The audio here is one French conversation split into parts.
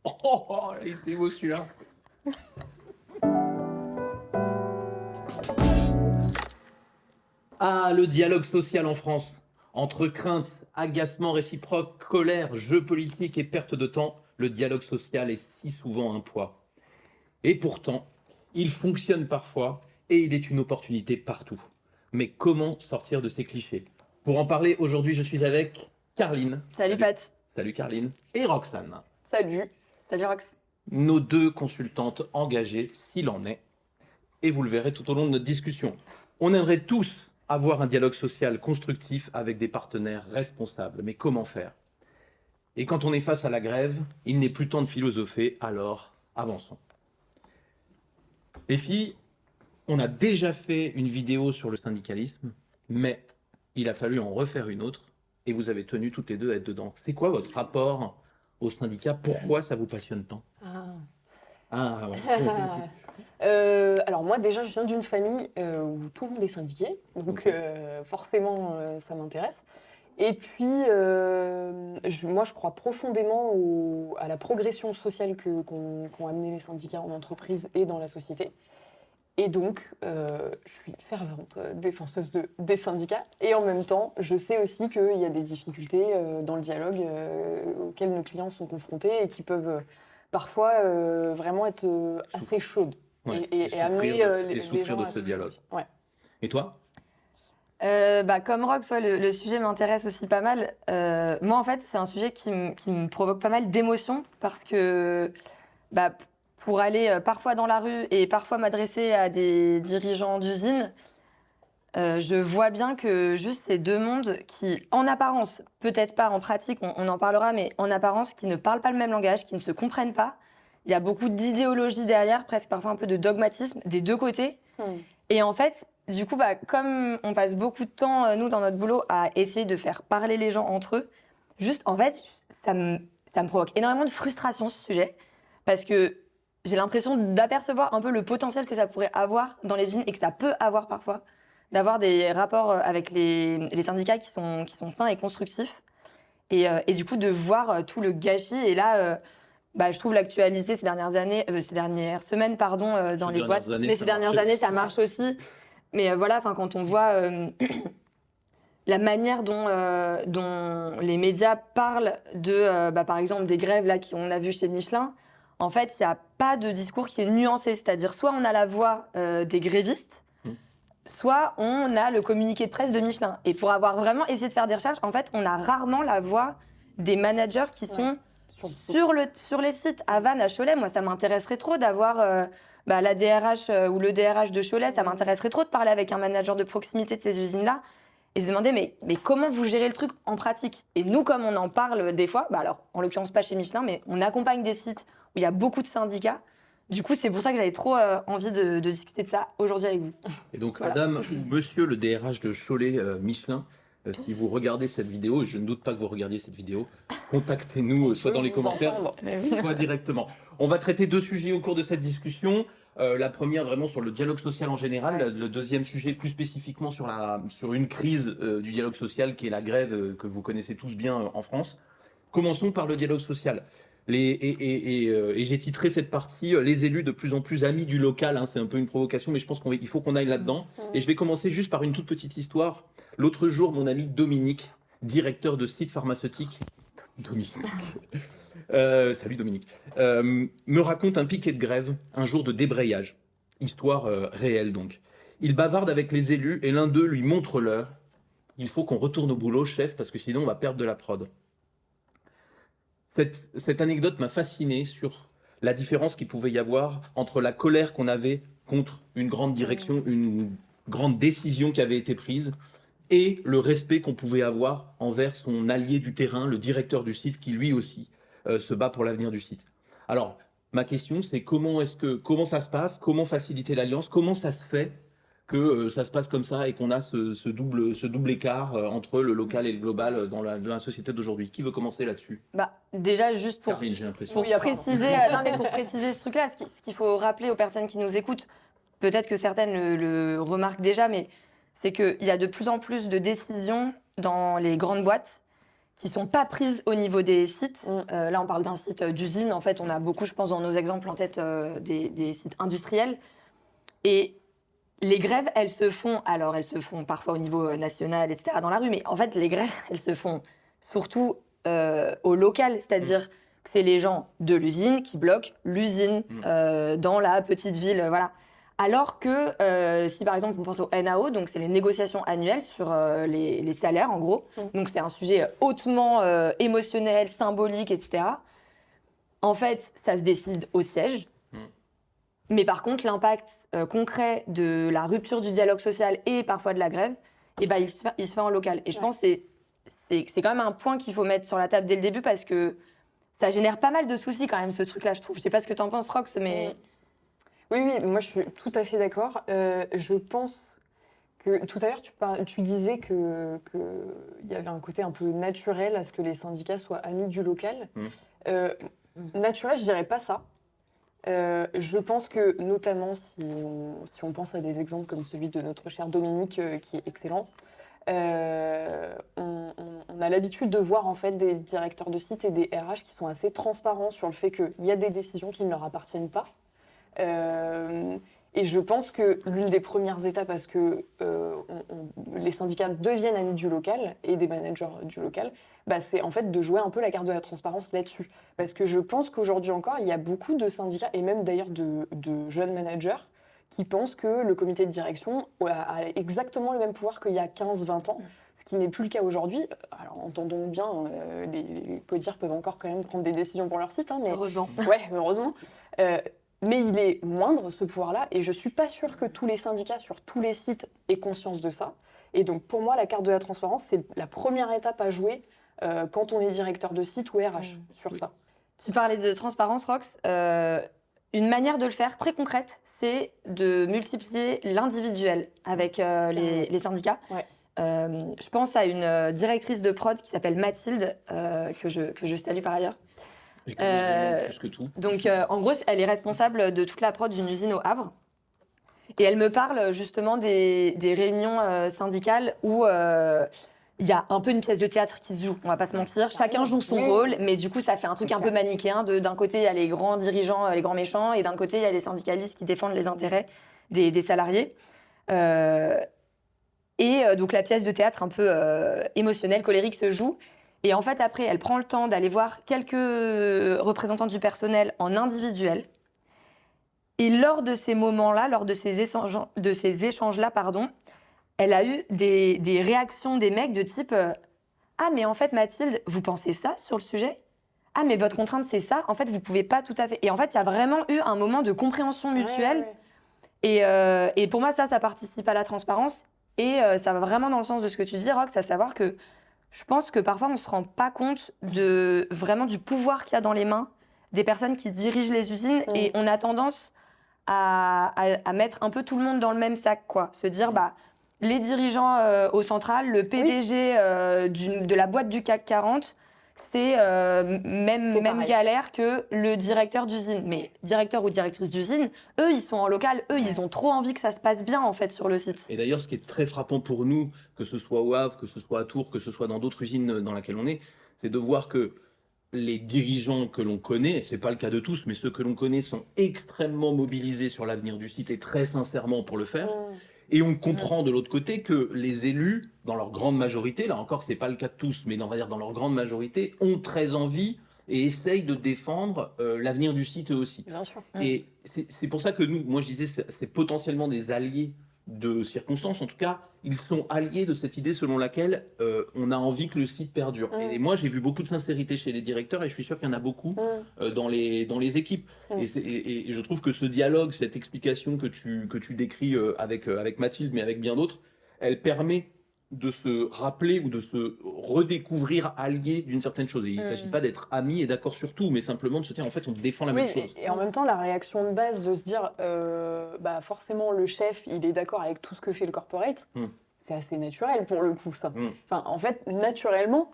Oh, il était beau celui-là. Ah, le dialogue social en France. Entre crainte, agacement réciproque, colère, jeu politique et perte de temps, le dialogue social est si souvent un poids. Et pourtant, il fonctionne parfois et il est une opportunité partout. Mais comment sortir de ces clichés? Pour en parler, aujourd'hui, je suis avec Carline. Salut Pat. Salut Carline. Et Roxane. Salut. Salut Rox. Nos deux consultantes engagées, s'il en est. Et vous le verrez tout au long de notre discussion. On aimerait tous avoir un dialogue social constructif avec des partenaires responsables. Mais comment faire? Et quand on est face à la grève, il n'est plus temps de philosopher, alors avançons. Les filles, on a déjà fait une vidéo sur le syndicalisme, mais il a fallu en refaire une autre, et vous avez tenu toutes les deux à être dedans. C'est quoi votre rapport au syndicat? Pourquoi ça vous passionne tant? Alors moi déjà je viens d'une famille où tout le monde est syndiqué, donc forcément ça m'intéresse. Et puis moi je crois profondément à la progression sociale qu'ont amené les syndicats en entreprise et dans la société. Et donc je suis une fervente défenseuse des syndicats. Et en même temps je sais aussi qu'il y a des difficultés dans le dialogue auxquelles nos clients sont confrontés et qui peuvent parfois vraiment être assez chaudes. Ouais, Et amener les souffrir gens de à ce dialogue. Ouais. Et toi? Comme Rox, le sujet m'intéresse aussi pas mal. Moi, en fait, c'est un sujet qui me provoque pas mal d'émotions parce que pour aller parfois dans la rue et parfois m'adresser à des dirigeants d'usines, je vois bien que juste ces deux mondes qui, en apparence, peut-être pas en pratique, on en parlera, mais en apparence, qui ne parlent pas le même langage, qui ne se comprennent pas. Il y a beaucoup d'idéologie derrière, presque parfois un peu de dogmatisme des deux côtés. Et en fait, du coup, comme on passe beaucoup de temps, nous, dans notre boulot, à essayer de faire parler les gens entre eux, juste, en fait, ça me provoque énormément de frustration, ce sujet, parce que j'ai l'impression d'apercevoir un peu le potentiel que ça pourrait avoir dans les usines et que ça peut avoir parfois, d'avoir des rapports avec les syndicats qui sont sains et constructifs. Et du coup, de voir tout le gâchis. Et là, je trouve l'actualité ces dernières semaines, dans les boîtes. Mais ces dernières années, ça marche aussi. Mais voilà, quand on voit la manière dont les médias parlent de, par exemple, des grèves là qu'on a vues chez Michelin, en fait, il n'y a pas de discours qui est nuancé. C'est-à-dire, soit on a la voix des grévistes, soit on a le communiqué de presse de Michelin. Et pour avoir vraiment essayé de faire des recherches, en fait, on a rarement la voix des managers qui sont sur les sites. À Vannes, à Cholet, moi, ça m'intéresserait trop d'avoir la DRH ou le DRH de Cholet. Ça m'intéresserait trop de parler avec un manager de proximité de ces usines-là et se demander mais comment vous gérez le truc en pratique? Et nous, comme on en parle des fois, alors en l'occurrence pas chez Michelin, mais on accompagne des sites où il y a beaucoup de syndicats. Du coup, c'est pour ça que j'avais trop envie de discuter de ça aujourd'hui avec vous. Et donc, Voilà. madame ou monsieur le DRH de Cholet Michelin, si vous regardez cette vidéo, et je ne doute pas que vous regardiez cette vidéo, contactez-nous soit dans les commentaires, soit directement. On va traiter deux sujets au cours de cette discussion. La première vraiment sur le dialogue social en général, le deuxième sujet plus spécifiquement sur une crise du dialogue social qui est la grève que vous connaissez tous bien en France. Commençons par le dialogue social. Et j'ai titré cette partie les élus de plus en plus amis du local. C'est un peu une provocation, mais je pense qu'il faut qu'on aille là-dedans. Et je vais commencer juste par une toute petite histoire. L'autre jour, mon ami Dominique, directeur de site pharmaceutique, salut Dominique, me raconte un piquet de grève, un jour de débrayage. Histoire réelle donc. Il bavarde avec les élus et l'un d'eux lui montre l'heure. Il faut qu'on retourne au boulot, chef, parce que sinon on va perdre de la prod. Cette anecdote m'a fasciné sur la différence qu'il pouvait y avoir entre la colère qu'on avait contre une grande direction, une grande décision qui avait été prise, et le respect qu'on pouvait avoir envers son allié du terrain, le directeur du site, qui lui aussi se bat pour l'avenir du site. Alors, ma question, c'est comment ça se passe, comment faciliter l'alliance, comment ça se fait que ça se passe comme ça et qu'on a ce double écart entre le local et le global dans la société d'aujourd'hui. Qui veut commencer là-dessus? Déjà, juste pour Carline, j'ai l'impression. pour préciser ce truc-là, ce qu'il faut rappeler aux personnes qui nous écoutent, peut-être que certaines le remarquent déjà, mais c'est qu'il y a de plus en plus de décisions dans les grandes boîtes qui sont pas prises au niveau des sites. Là, on parle d'un site d'usine. En fait, on a beaucoup, je pense, dans nos exemples en tête, des sites industriels. Et les grèves, elles se font parfois au niveau national, etc., dans la rue. Mais en fait, les grèves, elles se font surtout au local. C'est-à-dire que c'est les gens de l'usine qui bloquent l'usine dans la petite ville. Voilà. Alors que si par exemple on pense au NAO, donc c'est les négociations annuelles sur les salaires en gros, donc c'est un sujet hautement émotionnel, symbolique, etc. En fait, ça se décide au siège, mais par contre l'impact concret de la rupture du dialogue social et parfois de la grève, il se fait en local. Et je pense que c'est quand même un point qu'il faut mettre sur la table dès le début parce que ça génère pas mal de soucis quand même ce truc-là, je trouve. Je sais pas ce que t'en penses, Rox, mais... Oui, moi je suis tout à fait d'accord. Je pense que tout à l'heure tu disais que y avait un côté un peu naturel à ce que les syndicats soient amis du local. Naturel, je dirais pas ça. Je pense que notamment si on pense à des exemples comme celui de notre cher Dominique qui est excellent, on a l'habitude de voir en fait des directeurs de site et des RH qui sont assez transparents sur le fait qu'il y a des décisions qui ne leur appartiennent pas. Et je pense que l'une des premières étapes à ce que les syndicats deviennent amis du local et des managers du local, c'est en fait de jouer un peu la carte de la transparence là-dessus. Parce que je pense qu'aujourd'hui encore, il y a beaucoup de syndicats, et même d'ailleurs de jeunes managers, qui pensent que le comité de direction a exactement le même pouvoir qu'il y a 15-20 ans, ce qui n'est plus le cas aujourd'hui. Alors entendons bien, les codirs peuvent encore quand même prendre des décisions pour leur site. Mais... Heureusement. Ouais, heureusement. Mais il est moindre, ce pouvoir-là, et je ne suis pas sûre que tous les syndicats sur tous les sites aient conscience de ça. Et donc, pour moi, la carte de la transparence, c'est la première étape à jouer quand on est directeur de site ou RH sur ça. Tu parlais de transparence, Rox. Une manière de le faire, très concrète, c'est de multiplier l'individuel avec les syndicats. Ouais. Je pense à une directrice de prod qui s'appelle Mathilde, que je salue par ailleurs. Et que plus que tout. Donc, en gros, elle est responsable de toute la prod d'une usine au Havre. Et elle me parle justement des réunions syndicales où il y a un peu une pièce de théâtre qui se joue, on va pas se mentir. Chacun joue son rôle, mais du coup, ça fait un truc un peu manichéen. D'un côté, il y a les grands dirigeants, les grands méchants, et d'un côté, il y a les syndicalistes qui défendent les intérêts des salariés. Donc, la pièce de théâtre un peu émotionnelle, colérique se joue. Et en fait, après, elle prend le temps d'aller voir quelques représentants du personnel en individuel. Et lors de ces moments-là, lors de ces échanges-là, elle a eu des réactions des mecs de type ah, mais en fait, Mathilde, vous pensez ça sur le sujet ? Ah, mais votre contrainte, c'est ça ? En fait, vous pouvez pas tout à fait... Et en fait, il y a vraiment eu un moment de compréhension mutuelle. Ouais. Et pour moi, ça participe à la transparence. Et ça va vraiment dans le sens de ce que tu dis, Rox, à savoir que je pense que parfois, on ne se rend pas compte vraiment du pouvoir qu'il y a dans les mains des personnes qui dirigent les usines. Et on a tendance à mettre un peu tout le monde dans le même sac, quoi. Se dire, les dirigeants au central, le PDG de la boîte du CAC 40, c'est même galère que le directeur d'usine. Mais directeur ou directrice d'usine, eux, ils sont en local, eux, ils ont trop envie que ça se passe bien, en fait, sur le site. Et d'ailleurs, ce qui est très frappant pour nous, que ce soit au Havre, que ce soit à Tours, que ce soit dans d'autres usines dans lesquelles on est, c'est de voir que les dirigeants que l'on connaît, ce n'est pas le cas de tous, mais ceux que l'on connaît sont extrêmement mobilisés sur l'avenir du site et très sincèrement pour le faire. Et on comprend de l'autre côté que les élus, dans leur grande majorité, là encore, ce n'est pas le cas de tous, mais on va dire dans leur grande majorité, ont très envie et essayent de défendre l'avenir du site eux aussi. Bien sûr. Et c'est pour ça que nous, moi je disais, c'est potentiellement des alliés de circonstances. En tout cas, ils sont alliés de cette idée selon laquelle on a envie que le site perdure. Et moi, j'ai vu beaucoup de sincérité chez les directeurs et je suis sûr qu'il y en a beaucoup dans les équipes. Et je trouve que ce dialogue, cette explication que tu décris avec Mathilde, mais avec bien d'autres, elle permet de se rappeler ou de se redécouvrir alliés d'une certaine chose. Et il ne s'agit pas d'être amis et d'accord sur tout, mais simplement de se dire, en fait, on défend la même chose. Et en même temps, la réaction de base de se dire, forcément, le chef, il est d'accord avec tout ce que fait le corporate, c'est assez naturel pour le coup, ça. Enfin, en fait, naturellement,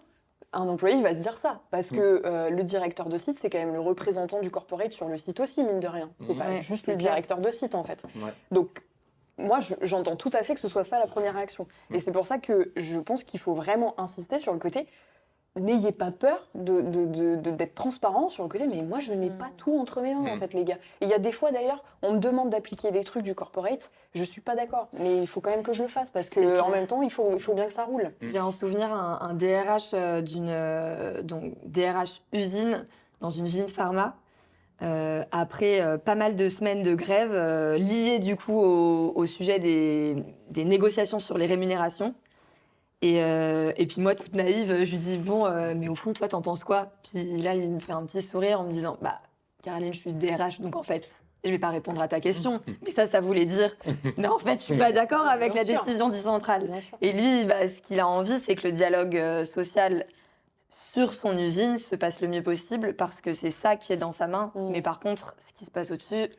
un employé va se dire ça, parce que le directeur de site, c'est quand même le représentant du corporate sur le site aussi, mine de rien. C'est pas juste le directeur de site, en fait. Donc, moi, j'entends tout à fait que ce soit ça la première réaction. Et c'est pour ça que je pense qu'il faut vraiment insister sur le côté n'ayez pas peur d'être transparent sur le côté, mais moi, je n'ai pas tout entre mes mains, en fait, les gars. Et il y a des fois, d'ailleurs, on me demande d'appliquer des trucs du corporate, je suis pas d'accord, mais il faut quand même que je le fasse, parce que en même temps, il faut bien que ça roule. J'ai en souvenir un DRH donc DRH usine dans une usine pharma. Après pas mal de semaines de grève liées du coup au sujet des négociations sur les rémunérations. Et puis moi, toute naïve, je lui dis bon, mais au fond, toi, t'en penses quoi? Puis là, il me fait un petit sourire en me disant bah, Caroline, je suis DRH, donc en fait, je vais pas répondre à ta question. Mais ça voulait dire non, en fait, je suis pas d'accord avec Bien la sûr. décision du central. Bien sûr. Et lui, bah, ce qu'il a envie, c'est que le dialogue social sur son usine se passe le mieux possible parce que c'est ça qui est dans sa main. Mais par contre, ce qui se passe au-dessus,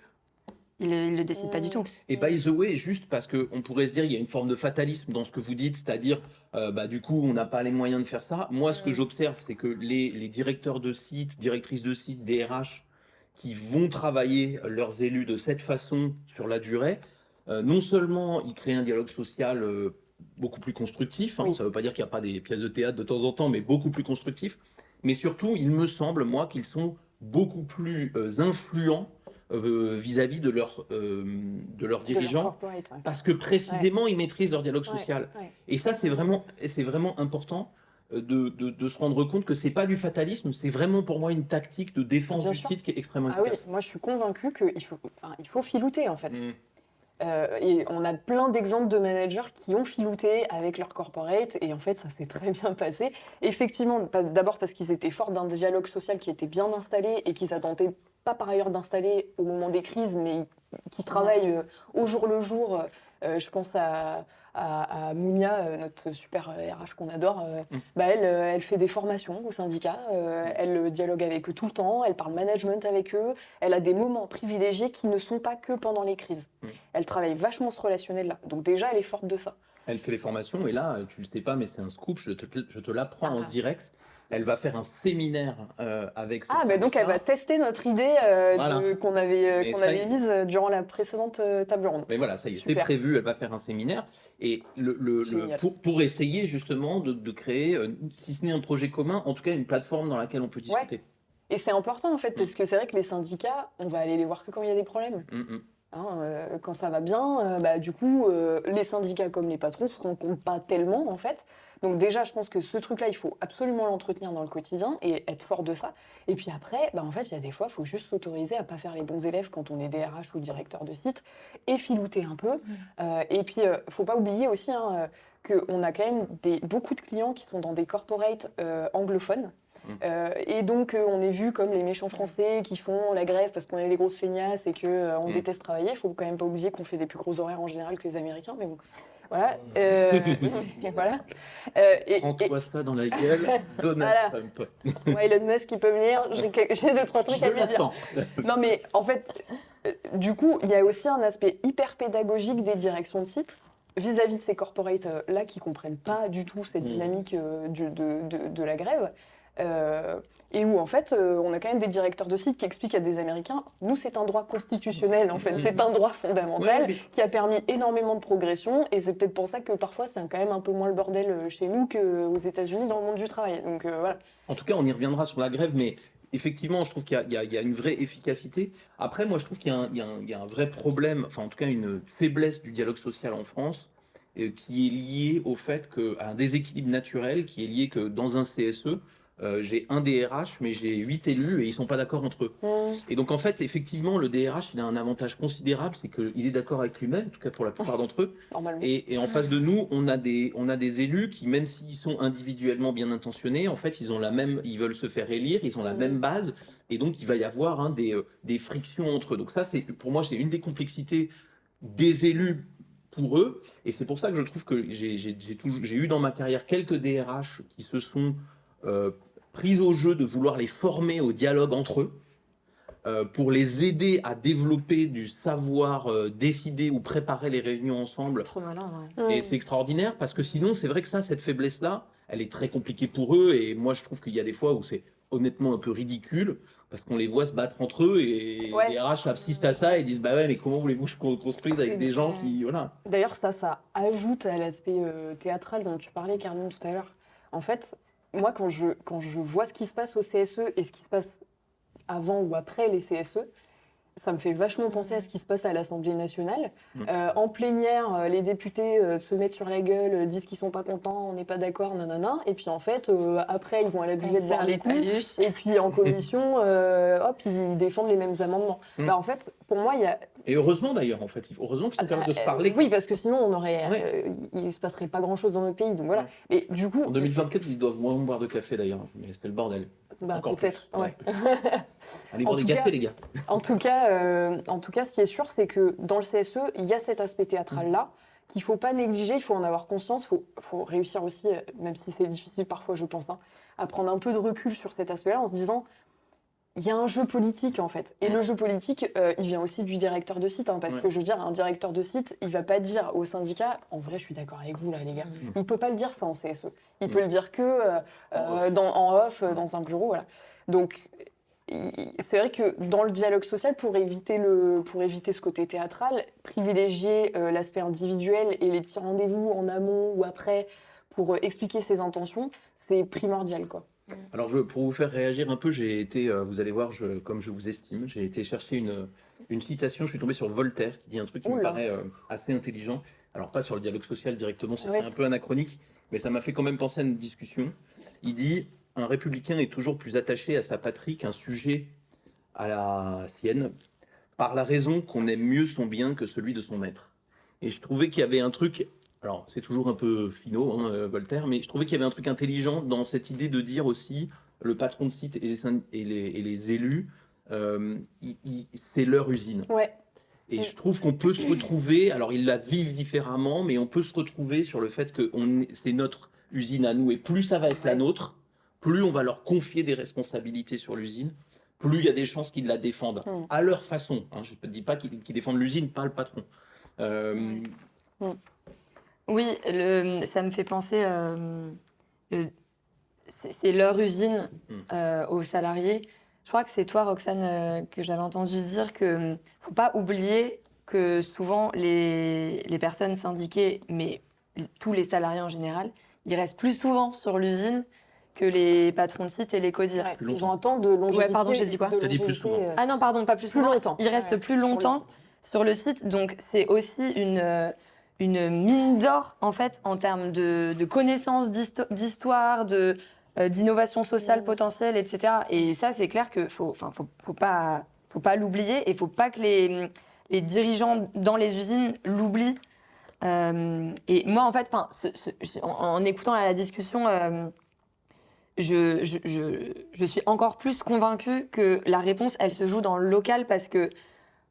il le décide pas du tout. Et by the way, juste parce qu'on pourrait se dire qu'il y a une forme de fatalisme dans ce que vous dites, c'est-à-dire, bah, du coup, on n'a pas les moyens de faire ça. Moi, ce que j'observe, c'est que les directeurs de site, directrices de site, DRH, qui vont travailler leurs élus de cette façon sur la durée, non seulement ils créent un dialogue social beaucoup plus constructif, hein, ça ne veut pas dire qu'il n'y a pas des pièces de théâtre de temps en temps, mais beaucoup plus constructif, mais surtout, il me semble, moi, qu'ils sont beaucoup plus influents vis-à-vis de leurs dirigeants, parce que précisément, ils maîtrisent leur dialogue social. Et ça, c'est vraiment important de se rendre compte que c'est pas du fatalisme, c'est vraiment pour moi une tactique de défense du site qui est extrêmement efficace. Oui, moi je suis convaincue qu'il faut filouter en fait. Et on a plein d'exemples de managers qui ont filouté avec leur corporate et en fait ça s'est très bien passé. Effectivement, d'abord parce qu'ils étaient forts d'un dialogue social qui était bien installé et qu'ils s'attendaient pas par ailleurs d'installer au moment des crises, mais qui travaillent au jour le jour. Je pense à Mounia, notre super RH qu'on adore. Bah elle fait des formations au syndicat, elle dialogue avec eux tout le temps, elle parle management avec eux, elle a des moments privilégiés qui ne sont pas que pendant les crises. Elle travaille vachement ce relationnel-là, donc déjà elle est forte de ça. Elle fait les formations et là, tu le sais pas, mais c'est un scoop, je te l'apprends en direct. Elle va faire un séminaire avec ses syndicats. Donc elle va tester notre idée qu'on avait mise durant la précédente table ronde. Mais voilà, ça y est, c'est prévu, elle va faire un séminaire. Et pour essayer justement de créer, si ce n'est un projet commun, en tout cas une plateforme dans laquelle on peut discuter. Et c'est important en fait, parce que c'est vrai que les syndicats, on va aller les voir que quand il y a des problèmes. Quand ça va bien, du coup, les syndicats comme les patrons se rendent compte pas tellement en fait. Donc déjà, je pense que ce truc-là, il faut absolument l'entretenir dans le quotidien et être fort de ça. Et puis après, en fait, il y a des fois, il faut juste s'autoriser à pas faire les bons élèves quand on est DRH ou directeur de site et filouter un peu. Et puis, faut pas oublier aussi qu'on a quand même beaucoup de clients qui sont dans des corporates anglophones. Et donc, on est vu comme les méchants français qui font la grève parce qu'on est des grosses feignasses et qu'on déteste travailler. Il faut quand même pas oublier qu'on fait des plus gros horaires en général que les Américains, mais bon. Voilà. Voilà. Prends-toi ça dans la gueule, Donald Trump. Ouais, Elon Musk, il peut venir. J'ai 2-3 trucs à lui dire. Non, mais en fait, du coup, il y a aussi un aspect hyper pédagogique des directions de site vis-à-vis de ces corporates-là qui comprennent pas du tout cette dynamique de la grève. Et où en fait on a quand même des directeurs de site qui expliquent à des Américains, nous c'est un droit constitutionnel en fait, c'est un droit fondamental qui a permis énormément de progression et c'est peut-être pour ça que parfois c'est quand même un peu moins le bordel chez nous qu'aux États-Unis dans le monde du travail. Donc voilà. En tout cas on y reviendra sur la grève, mais effectivement je trouve qu'il y a une vraie efficacité. Après moi je trouve qu'il y a un vrai problème, enfin en tout cas une faiblesse du dialogue social en France qui est lié au fait qu'à un déséquilibre naturel qui est lié que dans un CSE j'ai un DRH, mais j'ai 8 élus et ils sont pas d'accord entre eux. Et donc en fait, effectivement, le DRH, il a un avantage considérable, c'est qu'il est d'accord avec lui-même, en tout cas pour la plupart d'entre eux. Et en face de nous, on a des élus qui, même s'ils sont individuellement bien intentionnés, en fait, ils veulent se faire élire, ils ont la même base, et donc il va y avoir des frictions entre eux. Donc ça, pour moi, c'est une des complexités des élus pour eux, et c'est pour ça que je trouve que j'ai eu dans ma carrière quelques DRH qui se sont prise au jeu de vouloir les former au dialogue entre eux pour les aider à développer du savoir décider ou préparer les réunions ensemble. Trop malin, Et c'est extraordinaire parce que sinon, c'est vrai que cette faiblesse-là, elle est très compliquée pour eux et moi, je trouve qu'il y a des fois où c'est honnêtement un peu ridicule parce qu'on les voit se battre entre eux et les RH assistent à ça et disent bah ouais mais comment voulez-vous que je construise avec des gens qui voilà. D'ailleurs ça ajoute à l'aspect théâtral dont tu parlais Caroline tout à l'heure. En fait, moi, quand je vois ce qui se passe au CSE et ce qui se passe avant ou après les CSE, ça me fait vachement penser à ce qui se passe à l'Assemblée nationale. En plénière, les députés se mettent sur la gueule, disent qu'ils sont pas contents, on n'est pas d'accord, nanana. Et puis en fait, après, ils vont à la buvette boire des coups. Et puis en commission, hop, ils défendent les mêmes amendements. Bah, en fait, pour moi, il y a... Et heureusement d'ailleurs, en fait. Heureusement que c'est capable de se parler. Oui, parce que sinon, on aurait, il se passerait pas grand-chose dans notre pays. Donc voilà. Et du coup... En 2024, ils doivent moins boire de café d'ailleurs. Mais c'est le bordel. Bah, peut-être, ouais. Allez boire des cafés, les gars. En tout cas, ce qui est sûr, c'est que dans le CSE, il y a cet aspect théâtral-là qu'il ne faut pas négliger, il faut en avoir conscience, il faut réussir aussi, même si c'est difficile parfois, je pense, à prendre un peu de recul sur cet aspect-là en se disant, il y a un jeu politique en fait. Et le jeu politique, il vient aussi du directeur de site, parce que je veux dire, un directeur de site, il ne va pas dire au syndicat, en vrai, je suis d'accord avec vous là, les gars, il ne peut pas le dire ça en CSE. Il peut le dire que en off, dans un bureau, voilà. Donc, c'est vrai que dans le dialogue social, pour éviter ce côté théâtral, privilégier l'aspect individuel et les petits rendez-vous en amont ou après pour expliquer ses intentions, c'est primordial, quoi. Alors, pour vous faire réagir un peu, j'ai été, vous allez voir, comme je vous estime, j'ai été chercher une citation, je suis tombé sur Voltaire qui dit un truc qui me paraît assez intelligent. Alors, pas sur le dialogue social directement, ce serait un peu anachronique, mais ça m'a fait quand même penser à une discussion. Il dit... Un républicain est toujours plus attaché à sa patrie qu'un sujet à la sienne, par la raison qu'on aime mieux son bien que celui de son maître. Et je trouvais qu'il y avait un truc, alors c'est toujours un peu finot, Voltaire, mais je trouvais qu'il y avait un truc intelligent dans cette idée de dire aussi, le patron de site et les élus, c'est leur usine. Ouais. Et je trouve qu'on peut se retrouver, alors ils la vivent différemment, mais on peut se retrouver sur le fait que c'est notre usine à nous, et plus ça va être la nôtre, plus on va leur confier des responsabilités sur l'usine, plus il y a des chances qu'ils la défendent à leur façon. Je ne dis pas qu'ils défendent l'usine, pas le patron. Oui, ça me fait penser, c'est leur usine aux salariés. Je crois que c'est toi, Roxane, que j'avais entendu dire qu'il ne faut pas oublier que souvent les personnes syndiquées, mais tous les salariés en général, ils restent plus souvent sur l'usine que les patrons de site et les codires. Ouais, ils ont un temps de longévité. Ouais, pardon, j'ai dit quoi ? T'as dit plus souvent. Ah non, pardon, pas plus souvent. Longtemps. Ils restent plus longtemps sur le site. Donc, c'est aussi une mine d'or, en fait, en termes de connaissances d'histoire, d'innovation sociale potentielle, etc. Et ça, c'est clair qu'il faut pas l'oublier et il ne faut pas que les dirigeants dans les usines l'oublient. Et moi, en fait, en écoutant la discussion... Je suis encore plus convaincue que la réponse, elle se joue dans le local parce que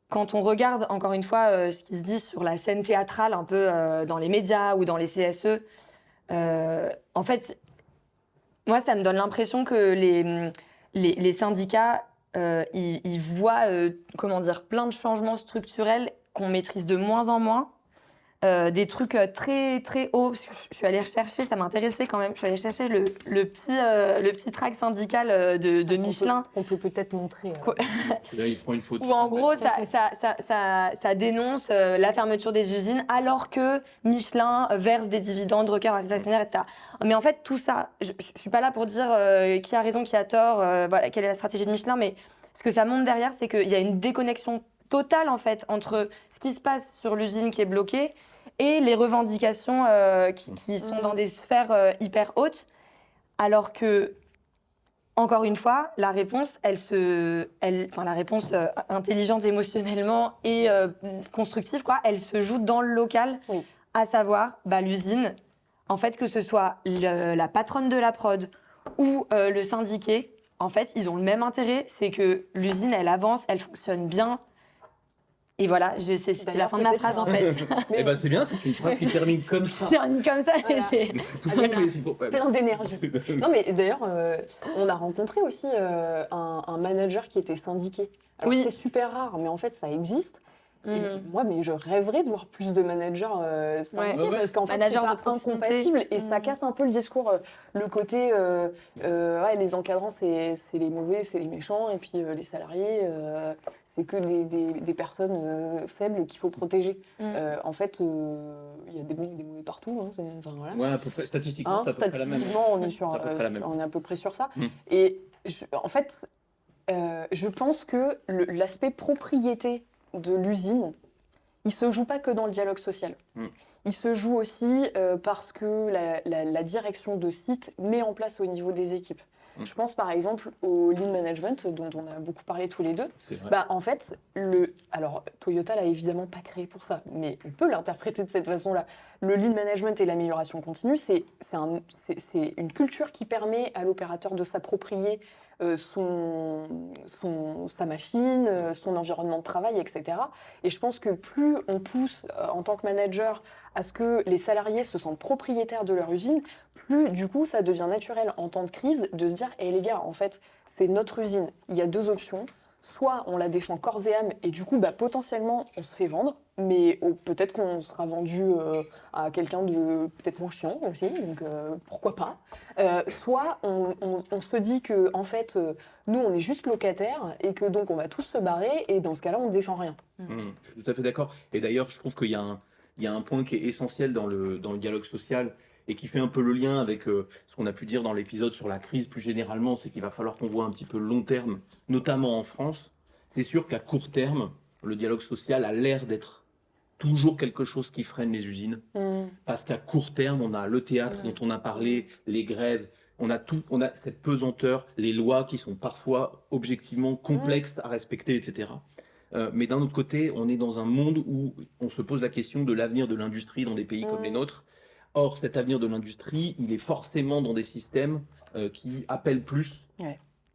quand on regarde, encore une fois, ce qui se dit sur la scène théâtrale, un peu dans les médias ou dans les CSE, en fait, moi, ça me donne l'impression que les syndicats, ils voient plein de changements structurels qu'on maîtrise de moins en moins. Des trucs très très hauts. Je suis allée rechercher, ça m'intéressait quand même. Je suis allée chercher le petit tract syndical de Michelin. On peut peut-être montrer. Là, ils feront une photo. Où en gros, ça dénonce la fermeture des usines, alors que Michelin verse des dividendes, requiert à ses actionnaires, etc. Mais en fait, tout ça, je suis pas là pour dire qui a raison, qui a tort, voilà, quelle est la stratégie de Michelin, mais ce que ça montre derrière, c'est qu'il y a une déconnexion totale en fait entre ce qui se passe sur l'usine qui est bloquée et les revendications qui sont dans des sphères hyper hautes, alors que, encore une fois, la réponse, la réponse intelligente émotionnellement et constructive, elle se joue dans le local, à savoir l'usine, en fait, que ce soit la patronne de la prod ou le syndiqué, en fait, ils ont le même intérêt, c'est que l'usine, elle avance, elle fonctionne bien. Et voilà, c'est la fin de ma phrase en fait. Eh ben c'est bien, c'est une phrase qui termine comme ça. Termine comme ça, voilà. c'est plein d'énergie. Non mais d'ailleurs, on a rencontré aussi un manager qui était syndiqué. Alors c'est super rare, mais en fait ça existe. Et moi, mais je rêverais de voir plus de managers syndiqués parce qu'en fait, c'est pas incompatible et ça casse un peu le discours, le côté les encadrants, c'est les mauvais, c'est les méchants et puis les salariés, c'est que des personnes faibles qu'il faut protéger. En fait, il y a des bons et des mauvais partout. Voilà. Ouais, à peu près, statistiquement, c'est à peu près la même. Statistiquement, on est à peu près sur ça. Et en fait, je pense que l'aspect propriété de l'usine, il se joue pas que dans le dialogue social. Il se joue aussi parce que la direction de site met en place au niveau des équipes. Je pense par exemple au lean management dont on a beaucoup parlé tous les deux. En fait, alors Toyota l'a évidemment pas créé pour ça, mais on peut l'interpréter de cette façon-là. Le lean management et l'amélioration continue, c'est une culture qui permet à l'opérateur de s'approprier sa machine, son environnement de travail, etc. Et je pense que plus on pousse en tant que manager à ce que les salariés se sentent propriétaires de leur usine, plus du coup ça devient naturel en temps de crise de se dire « les gars, en fait, c'est notre usine, il y a deux options. Soit on la défend corps et âme et du coup potentiellement on se fait vendre, mais peut-être qu'on sera vendu à quelqu'un de peut-être moins chiant aussi, donc pourquoi pas. Soit on se dit que en fait nous on est juste locataires et que donc on va tous se barrer et dans ce cas-là on ne défend rien. Je suis tout à fait d'accord. Et d'ailleurs je trouve qu'il y a un point qui est essentiel dans le dialogue social et qui fait un peu le lien avec ce qu'on a pu dire dans l'épisode sur la crise plus généralement, c'est qu'il va falloir qu'on voit un petit peu le long terme, notamment en France. C'est sûr qu'à court terme, le dialogue social a l'air d'être toujours quelque chose qui freine les usines, parce qu'à court terme, on a le théâtre dont on a parlé, les grèves, on a cette pesanteur, les lois qui sont parfois objectivement complexes à respecter, etc. Mais d'un autre côté, on est dans un monde où on se pose la question de l'avenir de l'industrie dans des pays comme les nôtres. Or, cet avenir de l'industrie, il est forcément dans des systèmes qui appellent plus,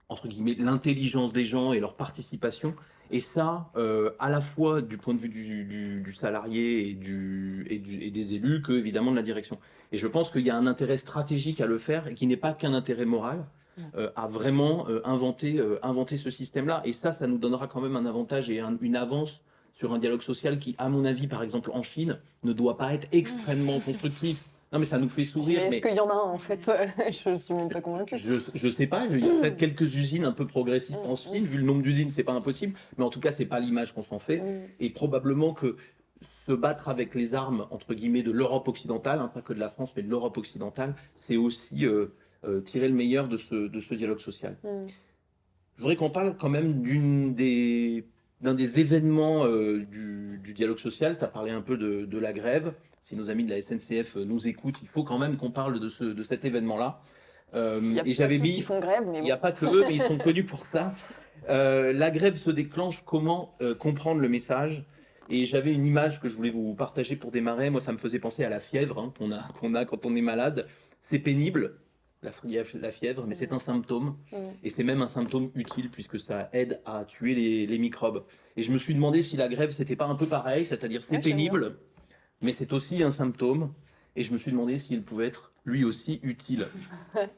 entre guillemets, l'intelligence des gens et leur participation. Et ça, à la fois du point de vue du salarié et des élus, que évidemment de la direction. Et je pense qu'il y a un intérêt stratégique à le faire et qui n'est pas qu'un intérêt moral, à vraiment inventer ce système-là. Et ça nous donnera quand même un avantage et une avance sur un dialogue social qui, à mon avis, par exemple en Chine, ne doit pas être extrêmement constructif. Non, mais ça nous fait sourire. Mais est-ce qu'il y en a un, en fait? Je ne suis même pas convaincue. Je sais pas, il y a peut-être quelques usines un peu progressistes en Chine. Vu le nombre d'usines, c'est pas impossible. Mais en tout cas, c'est pas l'image qu'on s'en fait. Et probablement que se battre avec les armes, entre guillemets, de l'Europe occidentale, pas que de la France, mais de l'Europe occidentale, c'est aussi tirer le meilleur de ce dialogue social. Je voudrais qu'on parle quand même d'un des événements du dialogue social. Tu as parlé un peu de la grève. Si nos amis de la SNCF nous écoutent, il faut quand même qu'on parle de cet événement-là. Il y a pas que qui font grève, mais il n'y a pas que eux, mais ils sont connus pour ça. La grève se déclenche, comment comprendre le message? Et j'avais une image que je voulais vous partager pour démarrer. Moi, ça me faisait penser à la fièvre qu'on a quand on est malade. C'est pénible, la fièvre, mais c'est un symptôme. Et c'est même un symptôme utile puisque ça aide à tuer les microbes. Et je me suis demandé si la grève, c'était pas un peu pareil, c'est-à-dire c'est pénible, mais c'est aussi un symptôme. Et je me suis demandé s'il pouvait être lui aussi utile.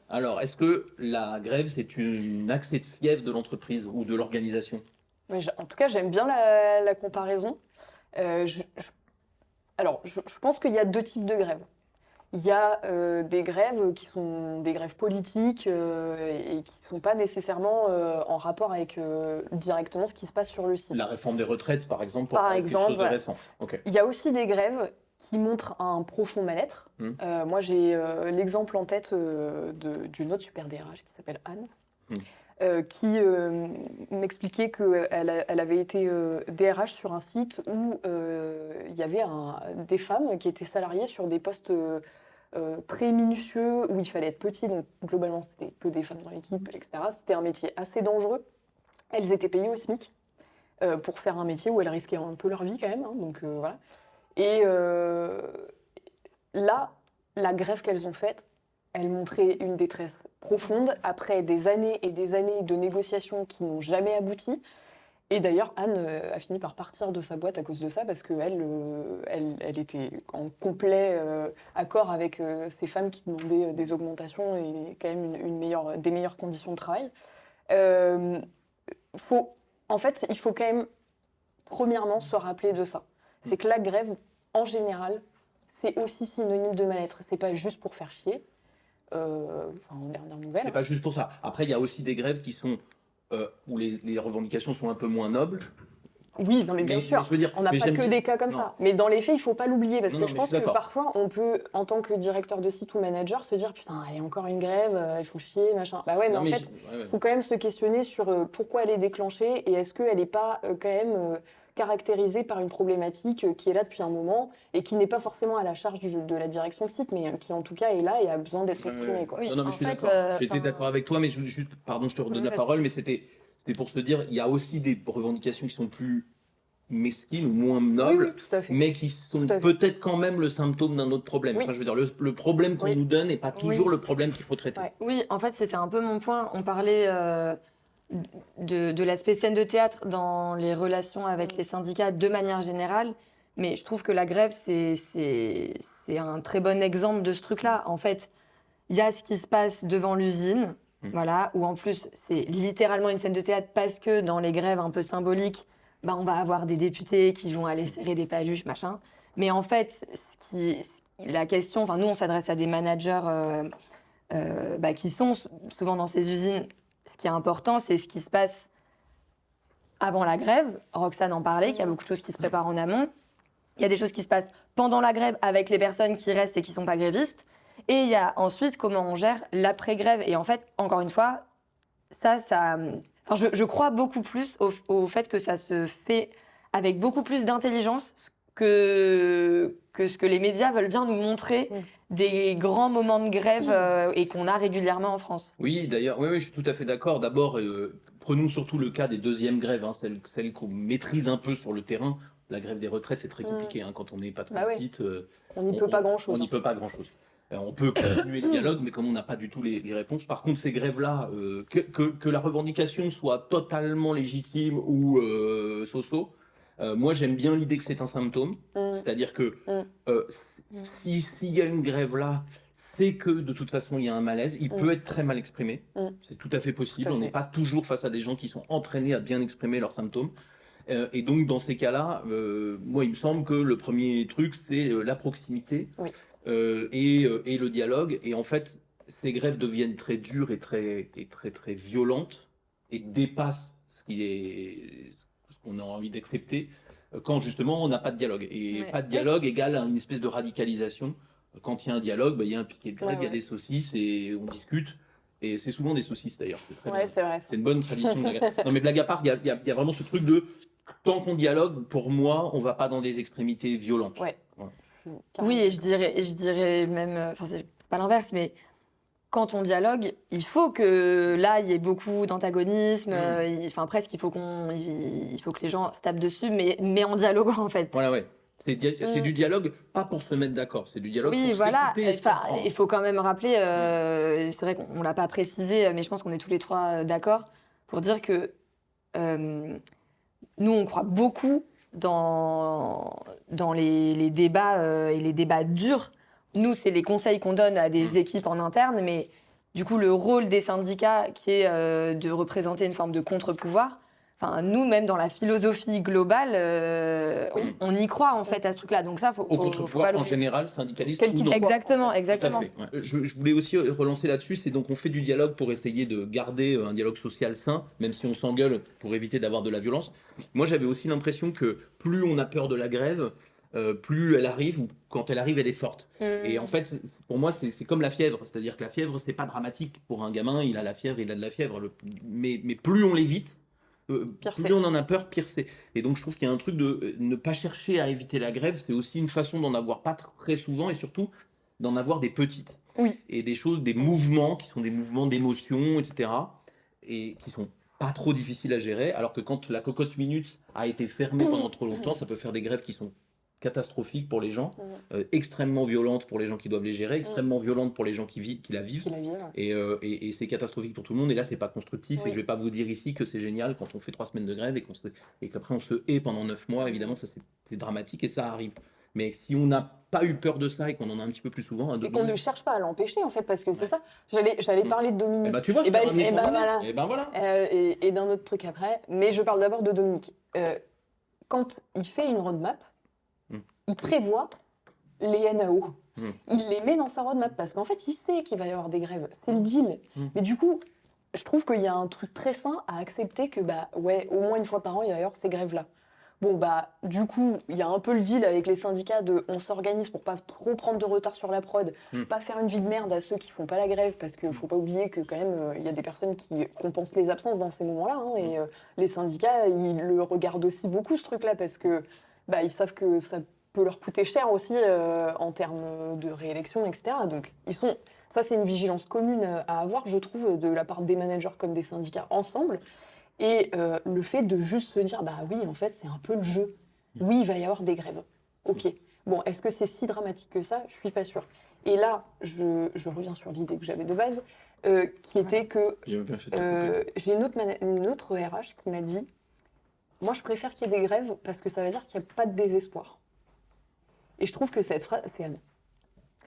Alors, est-ce que la grève, c'est un accès de fièvre de l'entreprise ou de l'organisation? En tout cas, j'aime bien la comparaison. Alors, je pense qu'il y a deux types de grèves. Il y a des grèves qui sont des grèves politiques et qui ne sont pas nécessairement en rapport avec directement ce qui se passe sur le site. La réforme des retraites, par exemple, pour parler de quelque chose de récent. Okay. Il y a aussi des grèves qui montrent un profond mal-être. Moi, j'ai l'exemple en tête d'une autre super DRH qui s'appelle Anne, qui m'expliquait qu'elle avait été DRH sur un site où il y avait des femmes qui étaient salariées sur des postes très minutieux, où il fallait être petit, donc globalement c'était que des femmes dans l'équipe, etc. C'était un métier assez dangereux. Elles étaient payées au SMIC pour faire un métier où elles risquaient un peu leur vie quand même, donc voilà. Et là, la grève qu'elles ont faite, elle montrait une détresse profonde après des années et des années de négociations qui n'ont jamais abouti. Et d'ailleurs, Anne a fini par partir de sa boîte à cause de ça, parce qu'elle elle était en complet accord avec ces femmes qui demandaient des augmentations et quand même des meilleures conditions de travail. En fait, il faut quand même premièrement se rappeler de ça. C'est que la grève, en général, c'est aussi synonyme de mal-être. C'est pas juste pour faire chier. En dernière nouvelle. C'est pas juste pour ça. Après, il y a aussi des grèves qui sont où les revendications sont un peu moins nobles. Oui, non mais bien sûr, je veux dire, on n'a pas que des cas comme ça. Mais dans les faits, il ne faut pas l'oublier, parce que je pense que parfois, on peut, en tant que directeur de site ou manager, se dire « Putain, allez, encore une grève, ils font chier, machin ». Bah ouais, mais en fait, il faut quand même se questionner sur pourquoi elle est déclenchée et est-ce qu'elle n'est pas quand même caractérisée par une problématique qui est là depuis un moment et qui n'est pas forcément à la charge de la direction de site, mais qui en tout cas est là et a besoin d'être exprimée. Quoi. Oui, non, mais je suis d'accord. J'étais d'accord avec toi, mais juste, pardon, je te redonne la parole, mais c'était pour se dire, il y a aussi des revendications qui sont plus mesquines ou moins nobles, tout à fait. mais qui sont peut-être quand même le symptôme d'un autre problème. Oui. Enfin, je veux dire, le problème qu'on nous donne n'est pas toujours le problème qu'il faut traiter. Ouais. Oui, en fait, c'était un peu mon point. On parlait de l'aspect scène de théâtre dans les relations avec les syndicats de manière générale, mais je trouve que la grève, c'est un très bon exemple de ce truc-là. En fait, il y a ce qui se passe devant l'usine, voilà, où en plus, c'est littéralement une scène de théâtre parce que dans les grèves un peu symboliques, bah, on va avoir des députés qui vont aller serrer des paluches, machin. Mais en fait, la question, nous, on s'adresse à des managers qui sont souvent dans ces usines. Ce qui est important, c'est ce qui se passe avant la grève. Roxane en parlait, qu'il y a beaucoup de choses qui se préparent en amont. Il y a des choses qui se passent pendant la grève avec les personnes qui restent et qui ne sont pas grévistes. Et il y a ensuite comment on gère l'après-grève. Et en fait, encore une fois, je crois beaucoup plus au fait que ça se fait avec beaucoup plus d'intelligence que ce que les médias veulent bien nous montrer des grands moments de grève et qu'on a régulièrement en France. Oui, d'ailleurs, oui, je suis tout à fait d'accord. D'abord, prenons surtout le cas des deuxièmes grèves, celles qu'on maîtrise un peu sur le terrain. La grève des retraites, c'est très compliqué quand on n'est patron de site. On n'y peut pas grand-chose. On n'y peut pas grand-chose. On peut continuer le dialogue, mais comme on n'a pas du tout les réponses. Par contre, ces grèves-là, que la revendication soit totalement légitime ou so-so, moi j'aime bien l'idée que c'est un symptôme. C'est-à-dire que s'il y a une grève là, c'est que de toute façon il y a un malaise. Il peut être très mal exprimé. C'est tout à fait possible. On n'est pas toujours face à des gens qui sont entraînés à bien exprimer leurs symptômes. Et donc dans ces cas-là, moi il me semble que le premier truc c'est la proximité. Et le dialogue. Et en fait, ces grèves deviennent très dures et très violentes et dépassent ce qu'on a envie d'accepter quand justement on n'a pas de dialogue. Et pas de dialogue égale à une espèce de radicalisation. Quand il y a un dialogue, il y a un piquet de grève, il y a des saucisses et on discute. Et c'est souvent des saucisses d'ailleurs. C'est vrai. C'est une bonne tradition de la grève. Non mais blague à part, il y a vraiment ce truc de tant qu'on dialogue, pour moi, on va pas dans des extrémités violentes. Oui, et je dirais même, c'est pas l'inverse, mais quand on dialogue, il faut que là, il y ait beaucoup d'antagonisme, presque il faut que les gens se tapent dessus, mais en dialoguant en fait. Voilà, c'est du dialogue, pas pour se mettre d'accord, c'est du dialogue pour s'écouter. Il faut quand même rappeler, c'est vrai qu'on l'a pas précisé, mais je pense qu'on est tous les trois d'accord pour dire que nous, on croit beaucoup dans les débats et les débats durs. Nous, c'est les conseils qu'on donne à des équipes en interne, mais du coup, le rôle des syndicats qui est de représenter une forme de contre-pouvoir, nous, même dans la philosophie globale, on y croit en fait à ce truc-là. Donc ça, au contre-pouvoir en général, syndicaliste. Exactement. Je voulais aussi relancer là-dessus, c'est donc on fait du dialogue pour essayer de garder un dialogue social sain, même si on s'engueule pour éviter d'avoir de la violence. Moi, j'avais aussi l'impression que plus on a peur de la grève, plus elle arrive, ou quand elle arrive, elle est forte. Et en fait, pour moi, c'est comme la fièvre. C'est-à-dire que la fièvre, c'est pas dramatique. Pour un gamin, il a la fièvre, il a de la fièvre. Mais plus on l'évite, plus on en a peur, pire c'est. Et donc je trouve qu'il y a un truc de ne pas chercher à éviter la grève, c'est aussi une façon d'en avoir pas très souvent et surtout d'en avoir des petites. Et des choses, des mouvements qui sont des mouvements d'émotion, etc. Et qui sont pas trop difficiles à gérer, alors que quand la cocotte minute a été fermée pendant trop longtemps, ça peut faire des grèves qui sont catastrophiques pour les gens, extrêmement violentes pour les gens qui doivent les gérer, extrêmement violentes pour les gens qui la vivent. Et c'est catastrophique pour tout le monde. Et là, c'est pas constructif. Et je vais pas vous dire ici que c'est génial quand on fait 3 semaines de grève et qu'après on se hait pendant 9 mois. Évidemment, ça c'est dramatique et ça arrive. Mais si on n'a pas eu peur de ça et qu'on en a un petit peu plus souvent... Et qu'on ne cherche pas à l'empêcher, en fait, parce que c'est ça. J'allais parler de Dominique. Tu vois, et d'un autre truc après. Mais je parle d'abord de Dominique. quand il fait une roadmap, Mm. il prévoit les NAO. Mm. Il les met dans sa roadmap parce qu'en fait, il sait qu'il va y avoir des grèves. C'est le deal. Mm. Mais du coup, je trouve qu'il y a un truc très sain à accepter que, bah, ouais, au moins une fois par an, il va y avoir ces grèves-là. Bon, bah, du coup, il y a un peu le deal avec les syndicats de on s'organise pour pas trop prendre de retard sur la prod, pas faire une vie de merde à ceux qui font pas la grève, parce qu'il faut pas oublier que quand même, il y a des personnes qui compensent les absences dans ces moments-là, hein, et les syndicats, ils le regardent aussi beaucoup, ce truc-là, parce que bah, ils savent que ça peut leur coûter cher aussi en termes de réélection, etc. Donc, ça, c'est une vigilance commune à avoir, je trouve, de la part des managers comme des syndicats ensemble. Et le fait de juste se dire, bah oui, en fait, c'est un peu le jeu. Oui, il va y avoir des grèves. Ok. Bon, est-ce que c'est si dramatique que ça? Je suis pas sûre. Et là, je reviens sur l'idée que j'avais de base, qui était que Il a bien fait de te couper. j'ai une autre RH qui m'a dit, moi, je préfère qu'il y ait des grèves parce que ça veut dire qu'il n'y a pas de désespoir. Et je trouve que cette phrase, c'est Anne.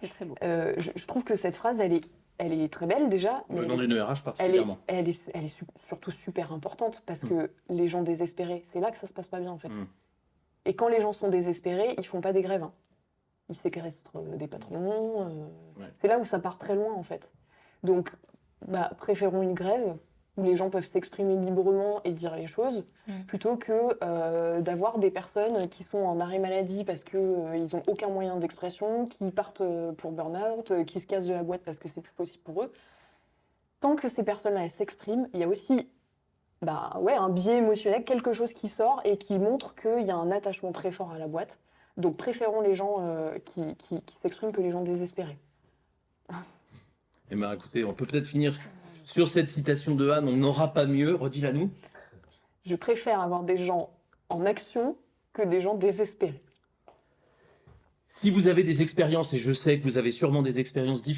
C'est très beau. Je trouve que cette phrase, elle est très belle déjà. Mais Venant d'une RH elle est, particulièrement. elle est surtout super importante parce que les gens désespérés, c'est là que ça se passe pas bien en fait. Et quand les gens sont désespérés, ils font pas des grèves. Hein. Ils séquestrent des patrons. Ouais. C'est là où ça part très loin en fait. Donc, bah, préférons une grève où les gens peuvent s'exprimer librement et dire les choses, plutôt que d'avoir des personnes qui sont en arrêt maladie parce qu'ils n'ont aucun moyen d'expression, qui partent pour burn-out, qui se cassent de la boîte parce que c'est plus possible pour eux. Tant que ces personnes-là elles s'expriment, il y a aussi un biais émotionnel, quelque chose qui sort et qui montre qu'il y a un attachement très fort à la boîte. Donc préférons les gens qui s'expriment que les gens désespérés. Eh bien, écoutez, on peut peut-être finir sur cette citation de Anne, on n'aura pas mieux, redis-la nous. Je préfère avoir des gens en action que des gens désespérés. Si vous avez des expériences, et je sais que vous avez sûrement des expériences difficiles,